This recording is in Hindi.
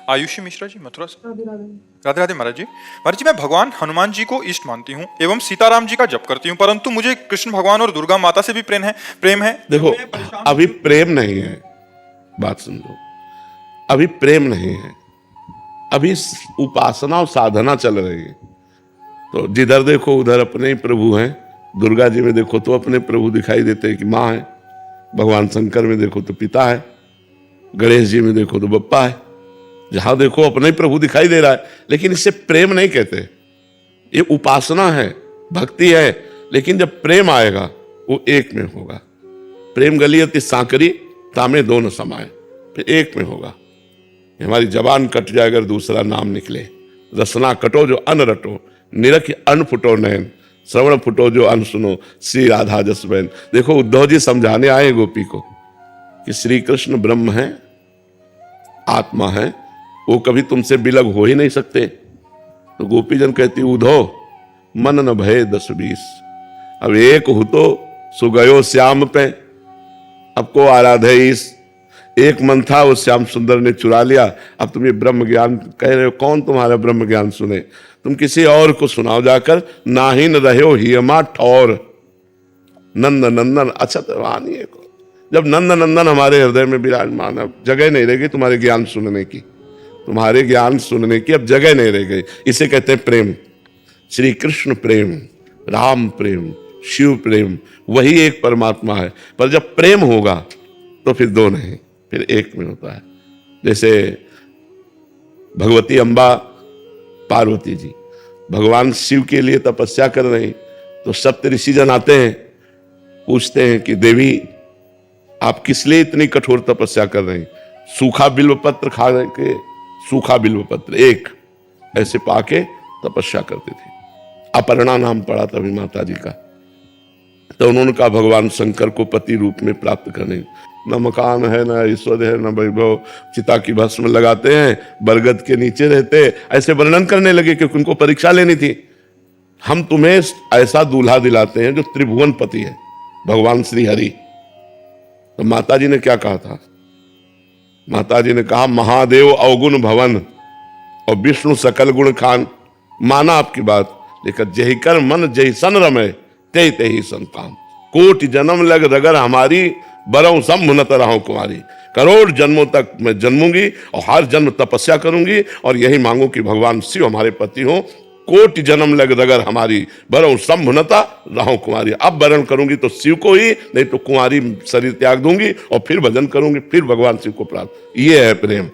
आयुषी मिश्रा जी, मथुरा से। राधे राधे महाराज जी। महाराज जी, मैं भगवान हनुमान जी को इष्ट मानती हूँ एवं सीताराम जी का जप करती हूँ, परंतु मुझे कृष्ण भगवान और दुर्गा माता से भी प्रेम है। देखो, अभी प्रेम नहीं है, बात समझो, अभी प्रेम नहीं है, अभी उपासना और साधना चल रही है। तो जिधर देखो उधर अपने ही प्रभु हैं। दुर्गा जी में देखो तो अपने प्रभु दिखाई देते हैं कि माँ है, भगवान शंकर में देखो तो पिता है, गणेश जी में देखो तो बप्पा है। जहां देखो अपने ही प्रभु दिखाई दे रहा है, लेकिन इसे प्रेम नहीं कहते। ये उपासना है, भक्ति है, लेकिन जब प्रेम आएगा वो एक में होगा। प्रेम गलियति सांकरी तामे दोनों समाए, फिर एक में होगा। हमारी जबान कट जाए अगर दूसरा नाम निकले। रसना कटो जो अन रटो, निरख अन फुटो नयन, श्रवण फुटो जो अन सुनो, श्री राधा जस बहन। देखो, उद्धव जी समझाने आए गोपी को कि श्री कृष्ण ब्रह्म है, आत्मा है, वो कभी तुमसे बिलग हो ही नहीं सकते। तो गोपीजन कहती, उद्धव मन न भय 10-20, अब एक हो तो सुगयो श्याम पे, अब को आराधे ईस। एक मन था, वो श्याम सुंदर ने चुरा लिया। अब तुम ये ब्रह्म ज्ञान कह रहे हो, कौन तुम्हारा ब्रह्म ज्ञान सुने? तुम किसी और को सुनाओ जाकर। नाही न रहे हो हियमा ठौर, नंद नंदन। अच्छा, तो आनिए को, जब नंद नंदन हमारे हृदय में विराजमान, अब जगह नहीं रहेगी तुम्हारे ज्ञान सुनने की, तुम्हारे ज्ञान सुनने की अब जगह नहीं रह गई। इसे कहते हैं प्रेम। श्री कृष्ण प्रेम, राम प्रेम, शिव प्रेम, वही एक परमात्मा है। पर जब प्रेम होगा तो फिर दो नहीं, फिर एक में होता है। जैसे भगवती अम्बा पार्वती जी भगवान शिव के लिए तपस्या कर रही, तो सप्त ऋषिजन आते हैं, पूछते हैं कि देवी आप किस लिए इतनी कठोर तपस्या कर रही? सूखा बिल्व पत्र खा के, सूखा बिल्व पत्र एक ऐसे पाके तपस्या करते थे। अपर्णा नाम पड़ा तभी माता जी का। तो उन्होंने कहा भगवान शंकर को पति रूप में प्राप्त करने, न मकान है, न ईश्वर है, न वैभव, चिता की भस्म लगाते हैं, बरगद के नीचे रहते, ऐसे वर्णन करने लगे क्योंकि उनको परीक्षा लेनी थी। हम तुम्हें ऐसा दूल्हा दिलाते हैं जो त्रिभुवन पति है, भगवान श्री हरि। तो माता जी ने क्या कहा था? माता जी ने कहा महादेव अवगुण भवन और विष्णु सकल गुण खान। माना आपकी बात, लेकिन जही कर मन जही सन रमे, ते ते ही संतान। कोटि जन्म लग रगर हमारी, बरऊ संभुनत रहूं कुमारी। करोड़ जन्मों तक मैं जन्मूंगी और हर जन्म तपस्या करूंगी और यही मांगू कि भगवान शिव हमारे पति हो। कोटि जन्म लग रगर हमारी, बरऊ संभुनता रहूं कुमारी। अब वरण करूंगी तो शिव को ही, नहीं तो कुमारी शरीर त्याग दूंगी और फिर भजन करूंगी, फिर भगवान शिव को प्राप्त। ये है प्रेम।